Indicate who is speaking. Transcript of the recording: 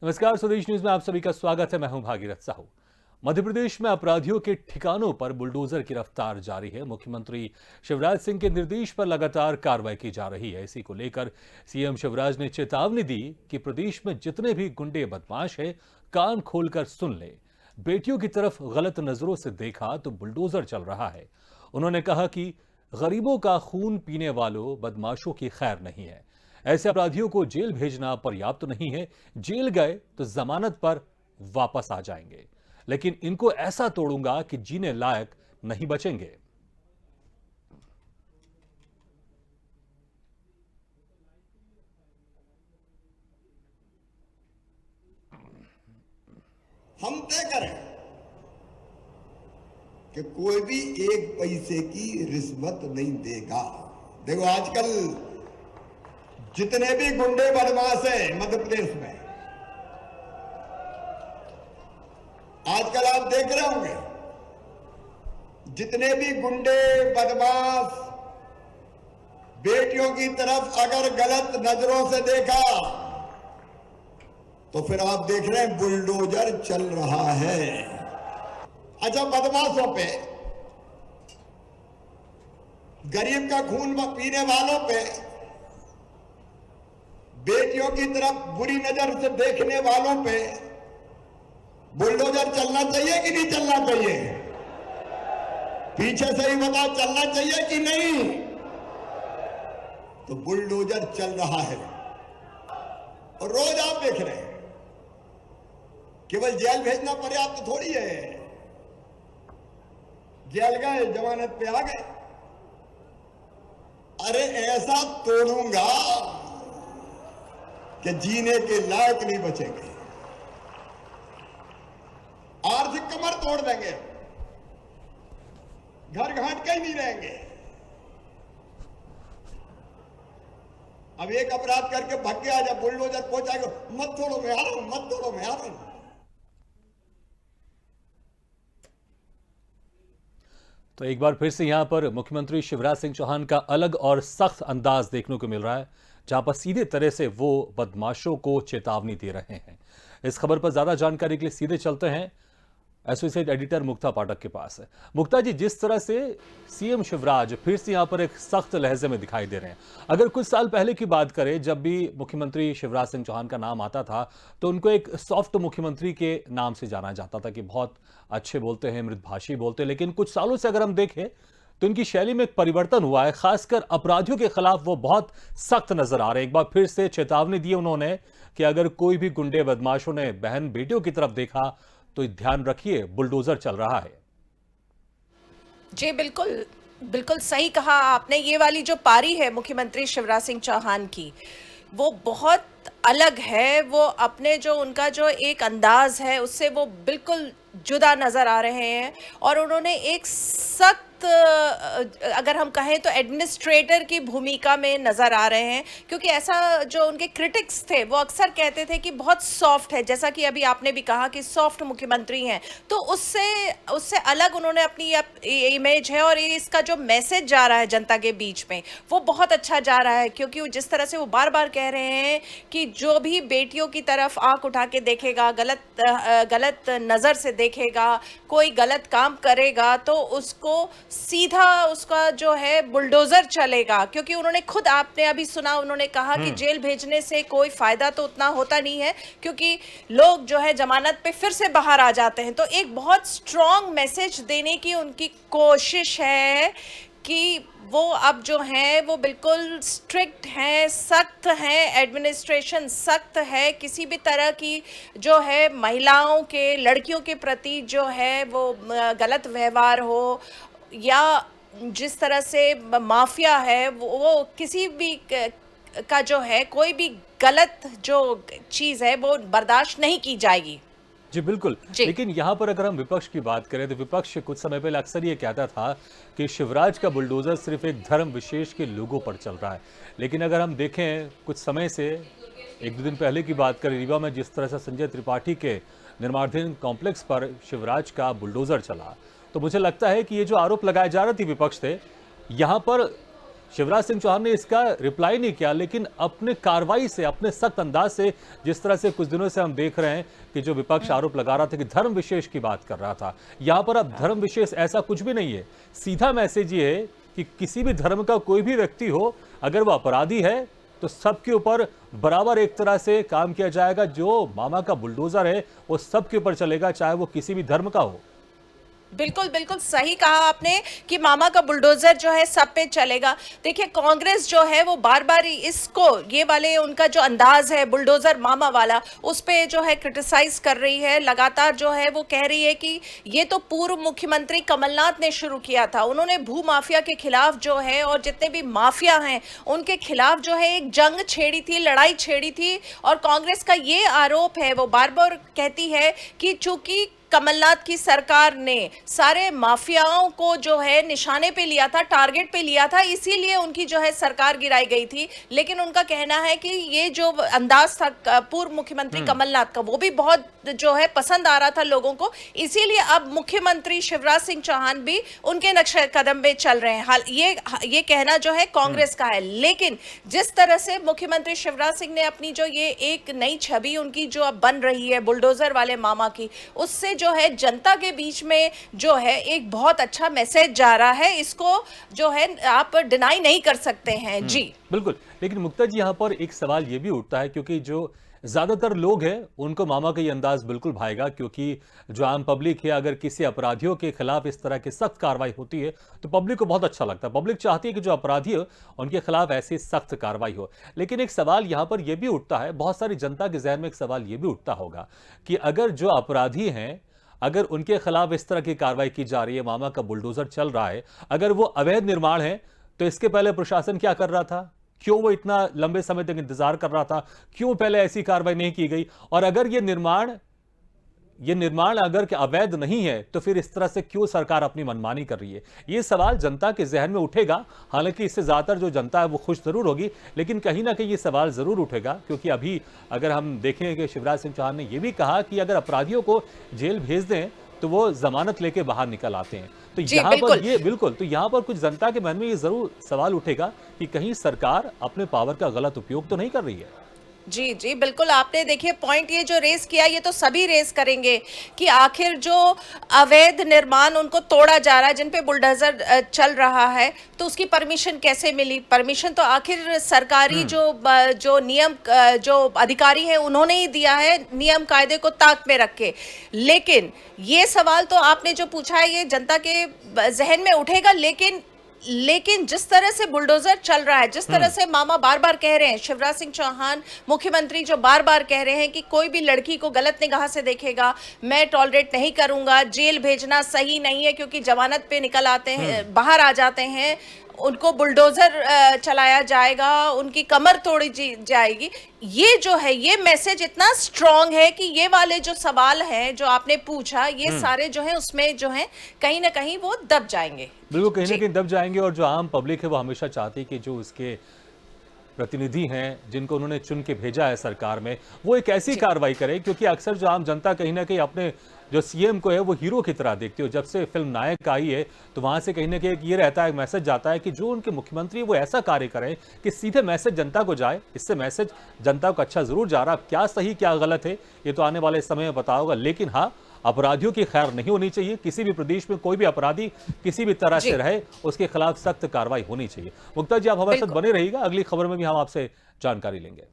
Speaker 1: नमस्कार, स्वदेश न्यूज में आप सभी का स्वागत है। मैं हूं भागीरथ साहू। मध्य प्रदेश में अपराधियों के ठिकानों पर बुलडोजर की रफ्तार जारी है। मुख्यमंत्री शिवराज सिंह के निर्देश पर लगातार कार्रवाई की जा रही है। इसी को लेकर सीएम शिवराज ने चेतावनी दी कि प्रदेश में जितने भी गुंडे बदमाश हैं, कान खोलकर सुन ले। बेटियों की तरफ गलत नजरों से देखा तो बुलडोजर चल रहा है। उन्होंने कहा कि गरीबों का खून पीने वालों बदमाशों की खैर नहीं है। ऐसे अपराधियों को जेल भेजना पर्याप्त नहीं है। जेल गए तो जमानत पर वापस आ जाएंगे, लेकिन इनको ऐसा तोड़ूंगा कि जीने लायक नहीं बचेंगे।
Speaker 2: हम तय करें कि कोई भी एक पैसे की रिश्वत नहीं देगा। देखो, आजकल जितने भी गुंडे बदमाश हैं मध्य प्रदेश में, आजकल आप देख रहे होंगे, जितने भी गुंडे बदमाश बेटियों की तरफ अगर गलत नजरों से देखा तो फिर आप देख रहे हैं बुलडोजर चल रहा है। अच्छा, बदमाशों पे, गरीब का खून पीने वालों पे, बेटियों की तरफ बुरी नजर से देखने वालों पे बुलडोजर चलना चाहिए कि नहीं चलना चाहिए? पीछे से ही बताओ, चलना चाहिए कि नहीं? तो बुलडोजर चल रहा है और रोज आप देख रहे हैं। केवल जेल भेजना पर्याप्त थोड़ी है। जेल गए, जमानत पे आ गए, अरे ऐसा तोड़ूंगा कि जीने के लायक नहीं बचेंगे। आर्थिक कमर तोड़ देंगे, घर घाट के ही नहीं रहेंगे। अब एक अपराध करके भाग गया, जब बुलडोजर पहुंचाएगा, मत तोड़ो मैं आ रहा हूं, मत तोड़ो मैं आ रहा हूं।
Speaker 1: तो एक बार फिर से यहां पर मुख्यमंत्री शिवराज सिंह चौहान का अलग और सख्त अंदाज देखने को मिल रहा है, जहां पर सीधे तरह से वो बदमाशों को चेतावनी दे रहे हैं। इस खबर पर ज्यादा जानकारी के लिए सीधे चलते हैं एसोसिएट एडिटर मुक्ता पाठक के पास। मुक्ता जी, जिस तरह से सीएम शिवराज फिर से यहां पर एक सख्त लहजे में दिखाई दे रहे हैं, अगर कुछ साल पहले की बात करें, जब भी मुख्यमंत्री शिवराज सिंह चौहान का नाम आता था तो उनको एक सॉफ्ट मुख्यमंत्री के नाम से जाना जाता था कि बहुत अच्छे बोलते हैं, मृदुभाषी बोलते हैं। लेकिन कुछ सालों से अगर हम देखें तो इनकी शैली में एक परिवर्तन हुआ है। खासकर अपराधियों के खिलाफ वो बहुत सख्त नजर आ रहे हैं। एक बार फिर से चेतावनी दी उन्होंने कि अगर कोई भी गुंडे बदमाशों ने बहन बेटियों की तरफ देखा तो ध्यान रखिए, बुलडोजर चल रहा है।
Speaker 3: जी बिल्कुल, बिल्कुल सही कहा आपने। ये वाली जो पारी है मुख्यमंत्री शिवराज सिंह चौहान की, वो बहुत अलग है। वो अपने जो उनका जो एक अंदाज है उससे वो बिल्कुल जुदा नजर आ रहे हैं। और उन्होंने एक सख्त, अगर हम कहें तो एडमिनिस्ट्रेटर की भूमिका में नजर आ रहे हैं, क्योंकि ऐसा जो उनके क्रिटिक्स थे वो अक्सर कहते थे कि बहुत सॉफ्ट है, जैसा कि अभी आपने भी कहा कि सॉफ्ट मुख्यमंत्री हैं। तो उससे उससे अलग उन्होंने अपनी इमेज है, और ये इसका जो मैसेज जा रहा है जनता के बीच में वो बहुत अच्छा जा रहा है। क्योंकि जिस तरह से वो बार बार कह रहे हैं कि जो भी बेटियों की तरफ आंख उठा के देखेगा, गलत नजर से देखेगा, कोई गलत काम करेगा, तो उसको सीधा उसका जो है बुलडोजर चलेगा। क्योंकि उन्होंने खुद, आपने अभी सुना, उन्होंने कहा कि जेल भेजने से कोई फायदा तो उतना होता नहीं है, क्योंकि लोग जो है जमानत पे फिर से बाहर आ जाते हैं। तो एक बहुत स्ट्रॉन्ग मैसेज देने की उनकी कोशिश है कि वो अब जो है वो बिल्कुल स्ट्रिक्ट हैं, सख्त हैं, एडमिनिस्ट्रेशन सख्त है। किसी भी तरह की जो है महिलाओं के, लड़कियों के प्रति जो है वो गलत व्यवहार हो, या जिस तरह से माफिया है, वो किसी भी का जो है कोई भी गलत जो चीज़ है वो बर्दाश्त नहीं की जाएगी।
Speaker 1: जी बिल्कुल। लेकिन यहां पर अगर हम विपक्ष की बात करें तो विपक्ष कुछ समय पहले अक्सर ये कहता था कि शिवराज का बुलडोजर सिर्फ एक धर्म विशेष के लोगों पर चल रहा है। लेकिन अगर हम देखें कुछ समय से, एक दो दिन पहले की बात करें, रीवा में जिस तरह से संजय त्रिपाठी के निर्माणाधीन कॉम्प्लेक्स पर शिवराज का बुलडोजर चला, तो मुझे लगता है कि ये जो आरोप लगाए जा रहे थे विपक्ष थे, यहाँ पर शिवराज सिंह चौहान ने इसका रिप्लाई नहीं किया, लेकिन अपने कार्रवाई से, अपने सख्त अंदाज से, जिस तरह से कुछ दिनों से हम देख रहे हैं कि जो विपक्ष आरोप लगा रहा था कि धर्म विशेष की बात कर रहा था, यहां पर अब धर्म विशेष ऐसा कुछ भी नहीं है। सीधा मैसेज ये है कि किसी भी धर्म का कोई भी व्यक्ति हो, अगर वो अपराधी है तो सबके ऊपर बराबर एक तरह से काम किया जाएगा। जो मामा का बुलडोजर है वो सबके ऊपर चलेगा, चाहे वो किसी भी धर्म का हो।
Speaker 3: बिल्कुल बिल्कुल सही कहा आपने कि मामा का बुलडोजर जो है सब पे चलेगा। देखिए कांग्रेस जो है वो बार बार इसको, ये वाले उनका जो अंदाज है बुलडोजर मामा वाला, उस पे जो है क्रिटिसाइज कर रही है। लगातार जो है वो कह रही है कि ये तो पूर्व मुख्यमंत्री कमलनाथ ने शुरू किया था। उन्होंने भू माफिया के खिलाफ जो है और जितने भी माफिया हैं उनके खिलाफ जो है एक जंग छेड़ी थी, लड़ाई छेड़ी थी। और कांग्रेस का ये आरोप है, वो बार बार कहती है कि चूंकि कमलनाथ की सरकार ने सारे माफियाओं को जो है निशाने पे लिया था, टारगेट पे लिया था, इसीलिए उनकी जो है सरकार गिराई गई थी। लेकिन उनका कहना है कि ये जो अंदाज था पूर्व मुख्यमंत्री कमलनाथ का, वो भी बहुत जो है पसंद आ रहा था लोगों को, इसीलिए अब मुख्यमंत्री शिवराज सिंह चौहान भी उनके नक्शे कदम पे चल रहे हैं। हाल ये कहना जो है कांग्रेस का है। लेकिन जिस तरह से मुख्यमंत्री शिवराज सिंह ने अपनी जो ये एक नई छवि उनकी जो अब बन रही है बुलडोजर वाले मामा की, उससे जो है जनता के बीच में जो है एक बहुत अच्छा मैसेज जा रहा है। इसको जो है आप डिनाई नहीं कर सकते हैं। जी
Speaker 1: बिल्कुल। लेकिन मुक्ता जी, यहां पर एक सवाल यह भी उठता है, क्योंकि जो ज्यादातर लोग हैं उनको मामा का ये अंदाज बिल्कुल भाएगा, क्योंकि जो आम पब्लिक है, अगर किसी अपराधियों के खिलाफ इस तरह की सख्त कार्रवाई होती है तो पब्लिक को बहुत अच्छा लगता है। पब्लिक चाहती है कि जो अपराधी हो उनके खिलाफ ऐसी सख्त कार्रवाई हो। लेकिन एक सवाल यहां पर यह भी उठता है, बहुत सारी जनता के जहन में एक सवाल यह भी उठता होगा कि अगर जो अपराधी हैं, अगर उनके खिलाफ इस तरह की कार्रवाई की जा रही है, मामा का बुलडोजर चल रहा है, अगर वो अवैध निर्माण है, तो इसके पहले प्रशासन क्या कर रहा था? क्यों वो इतना लंबे समय तक इंतजार कर रहा था? क्यों पहले ऐसी कार्रवाई नहीं की गई? और अगर ये निर्माण अगर कि अवैध नहीं है, तो फिर इस तरह से क्यों सरकार अपनी मनमानी कर रही है? ये सवाल जनता के जहन में उठेगा। हालांकि इससे ज्यादातर जो जनता है वो खुश जरूर होगी, लेकिन कहीं ना कहीं ये सवाल जरूर उठेगा, क्योंकि अभी अगर हम देखें कि शिवराज सिंह चौहान ने यह भी कहा कि अगर अपराधियों को जेल भेज दें तो वो जमानत लेके बाहर निकल आते हैं। तो यहाँ पर ये बिल्कुल, तो यहाँ पर कुछ जनता के मन में ये जरूर सवाल उठेगा कि कहीं सरकार अपने पावर का गलत उपयोग तो नहीं कर रही है।
Speaker 3: जी जी बिल्कुल। आपने देखिए पॉइंट ये जो रेस किया, ये तो सभी रेस करेंगे कि आखिर जो अवैध निर्माण उनको तोड़ा जा रहा है, जिन पे बुलडोजर चल रहा है, तो उसकी परमिशन कैसे मिली? परमिशन तो आखिर सरकारी जो नियम जो अधिकारी है उन्होंने ही दिया है, नियम कायदे को ताक में रख के। लेकिन ये सवाल तो आपने जो पूछा है ये जनता के जहन में उठेगा। लेकिन जिस तरह से बुलडोजर चल रहा है, जिस तरह से मामा बार बार कह रहे हैं, शिवराज सिंह चौहान मुख्यमंत्री जो बार बार कह रहे हैं कि कोई भी लड़की को गलत निगाह से देखेगा मैं टॉलरेट नहीं करूंगा, जेल भेजना सही नहीं है, क्योंकि जमानत पे निकल आते हैं, बाहर आ जाते हैं, उनको बुलडोजर चलाया जाएगा, उनकी कमर तोड़ी जाएगी। ये जो है ये मैसेज इतना स्ट्रांग है कि ये वाले जो सवाल हैं जो आपने पूछा, ये सारे जो है उसमें जो है कहीं ना कहीं वो दब जाएंगे।
Speaker 1: बिल्कुल, कहीं ना कहीं दब जाएंगे। और जो आम पब्लिक है वो हमेशा चाहती है कि जो उसके प्रतिनिधि हैं, जिनको उन्होंने चुन के भेजा है सरकार में, वो एक ऐसी कार्रवाई करे, क्योंकि अक्सर जो आम जनता कहीं ना कहीं अपने जो सीएम को है वो हीरो की तरह देखती हो। जब से फिल्म नायक आई है तो वहां से कहीं ना कहीं ये रहता है, मैसेज जाता है कि जो उनके मुख्यमंत्री वो ऐसा कार्य करें कि सीधे मैसेज जनता को जाए। इससे मैसेज जनता को अच्छा जरूर जा रहा। क्या सही क्या गलत है ये तो आने वाले समय में पता होगा। लेकिन हाँ, अपराधियों की खैर नहीं होनी चाहिए। किसी भी प्रदेश में कोई भी अपराधी किसी भी तरह से रहे, उसके खिलाफ सख्त कार्रवाई होनी चाहिए। मुक्ता जी, आप हमारे साथ बने रहिएगा, अगली खबर में भी हम आपसे जानकारी लेंगे।